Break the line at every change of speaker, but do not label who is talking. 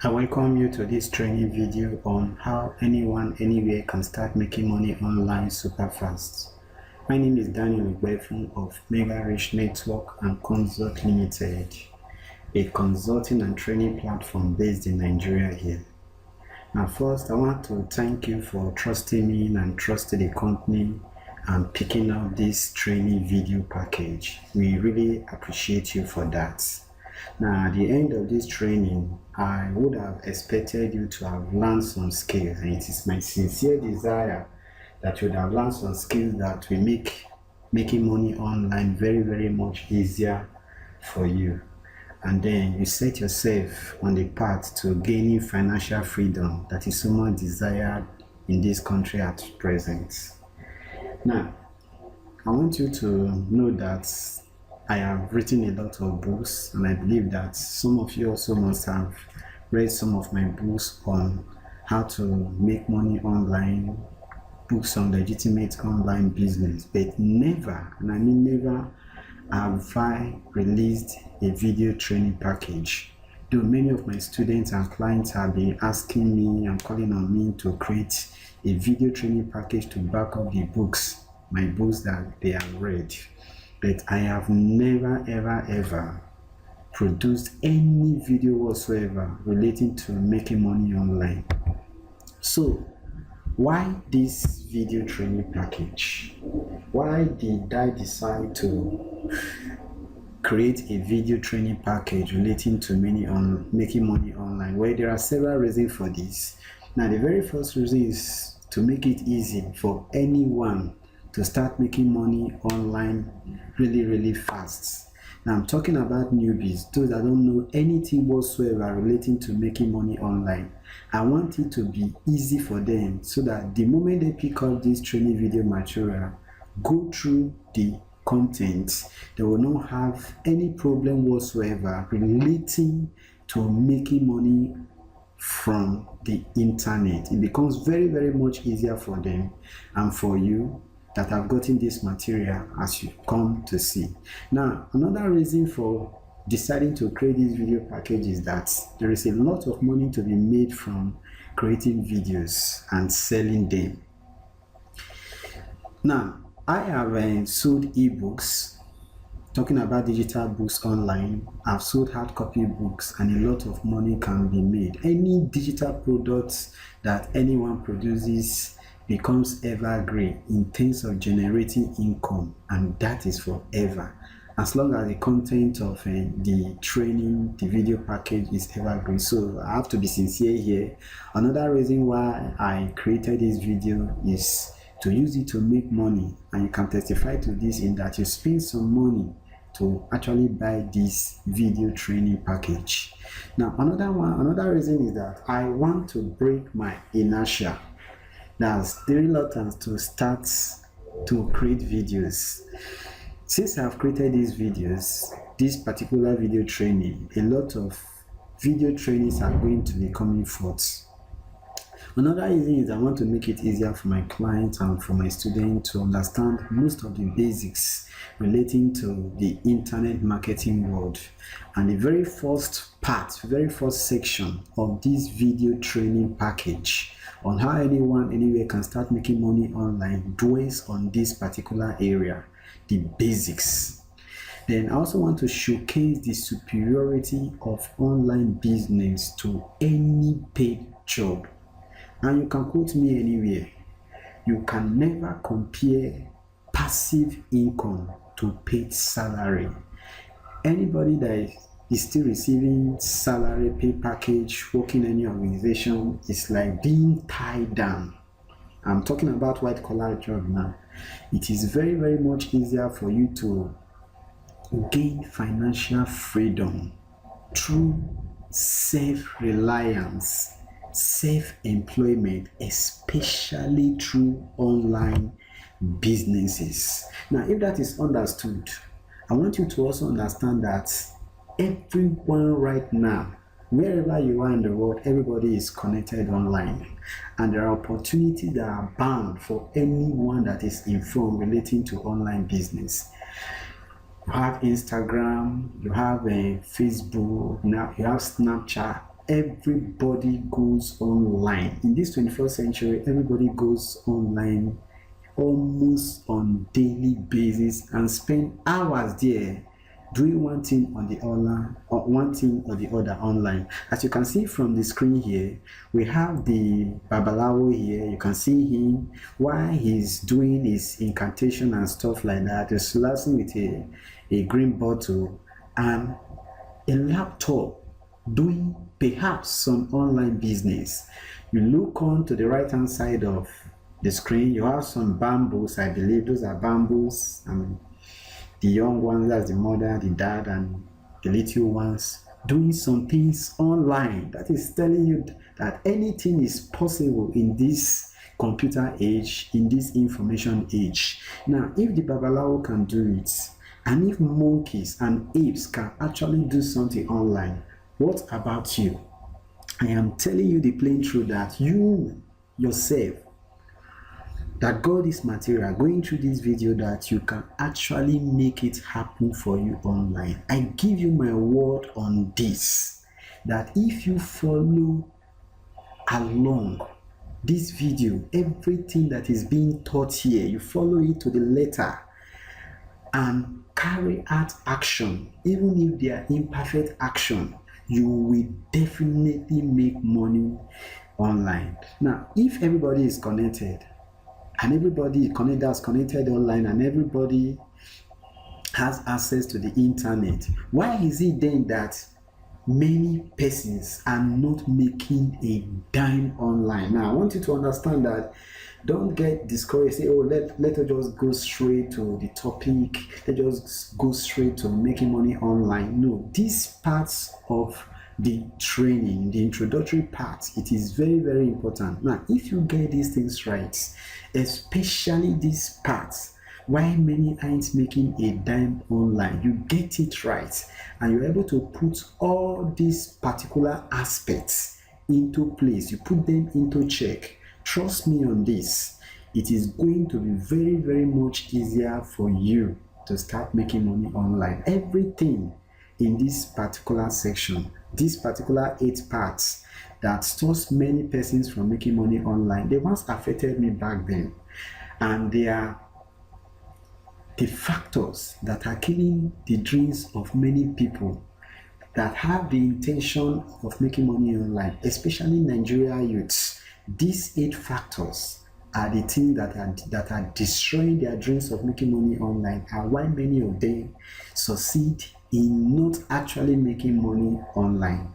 I welcome you to this training video on how anyone anywhere can start making money online super fast. My name is Daniel Ugbefun of Mega Rich Network and Consult Limited, a consulting and training platform based in Nigeria here. Now first, I want to thank you for trusting me and trusting the company and picking up this training video package. We really appreciate you for that. Now, at the end of this training, I would have expected you to have learned some skills, and it is my sincere desire that you would have learned some skills that will make making money online very, very much easier for you. And then you set yourself on the path to gaining financial freedom that is so much desired in this country at present. Now, I want you to know that I have written a lot of books, and I believe that some of you also must have read some of my books on how to make money online, books on legitimate online business, but never, and I mean never, have I released a video training package. Though many of my students and clients have been asking me and calling on me to create a video training package to back up the books, my books that they have read. But I have never ever produced any video whatsoever relating to making money online. So why this video training package? Why did I decide to create a video training package relating to making money online? Well, there are several reasons for this. Now, the very first reason is to make it easy for anyone to start making money online really fast. Now, I'm talking about newbies, those that don't know anything whatsoever relating to making money online. I want it to be easy for them so that the moment they pick up this training video material, go through the content, they will not have any problem whatsoever relating to making money from the internet. It becomes very much easier for them and for you that have gotten this material as you come to see. Now, another reason for deciding to create this video package is that there is a lot of money to be made from creating videos and selling them. Now, I have sold ebooks. Talking about digital books online, I've sold hard copy books, and a lot of money can be made. Any digital products that anyone produces becomes evergreen in terms of generating income, and that is forever, as long as the content of the training, the video package is evergreen. So I have to be sincere here. Another reason why I created this video is to use it to make money, and you can testify to this in that you spend some money to actually buy this video training package. Now, another reason is that I want to break my inertia. That's the reluctance to start to create videos. Since I've created these videos, this particular video training, a lot of video trainings are going to be coming forth. Another reason is I want to make it easier for my clients and for my students to understand most of the basics relating to the internet marketing world. And the very first section of this video training package on how anyone anywhere can start making money online dwells on this particular area, the basics. Then I also want to showcase the superiority of online business to any paid job. And you can quote me anywhere. You can never compare passive income to paid salary. Anybody that is still receiving salary, pay package, working in any organization, is like being tied down. I'm talking about white collar job now. It is very much easier for you to gain financial freedom through self-reliance, self-employment, especially through online businesses. Now, if that is understood, I want you to also understand that everyone right now, wherever you are in the world, everybody is connected online, and there are opportunities that are bound for anyone that is informed relating to online business. You have Instagram, you have Facebook, now you have Snapchat, everybody goes online. In this 21st century, everybody goes online almost on daily basis and spend hours there doing one thing on the online or one thing or the other online. As you can see from the screen here, we have the babalawo here. You can see him while he's doing his incantation and stuff like that. He's relaxing with a green bottle and a laptop, doing perhaps some online business. You look on to the right hand side of the screen, you have some bamboos. I believe those are bamboos, and the young ones, that's the mother, the dad, and the little ones doing some things online. That is telling you that anything is possible in this computer age, in this information age. Now, if the babalawo can do it, and if monkeys and apes can actually do something online, what about you? I am telling you the plain truth that you yourself, that God is material, going through this video, that you can actually make it happen for you online. I give you my word on this, that if you follow along this video, everything that is being taught here, you follow it to the letter and carry out action, even if they are imperfect action, you will definitely make money online. Now, if everybody is connected, and everybody that's connected online, and everybody has access to the internet, why is it then that many persons are not making a dime online? Now, I want you to understand that. Don't get discouraged. Say, oh, let us just go straight to the topic. Let's just go straight to making money online. No, these parts of the training, the introductory parts, it is very, very important. Now, if you get these things right, especially these parts, why many aren't making a dime online, you get it right, and you're able to put all these particular aspects into place. You put them into check. Trust me on this, it is going to be very, very much easier for you to start making money online. Everything in this particular section, these particular 8 parts that stops many persons from making money online, they once affected me back then, and they are the factors that are killing the dreams of many people that have the intention of making money online, especially Nigeria youths. These 8 factors are the things that are destroying their dreams of making money online, and why many of them succeed in not actually making money online.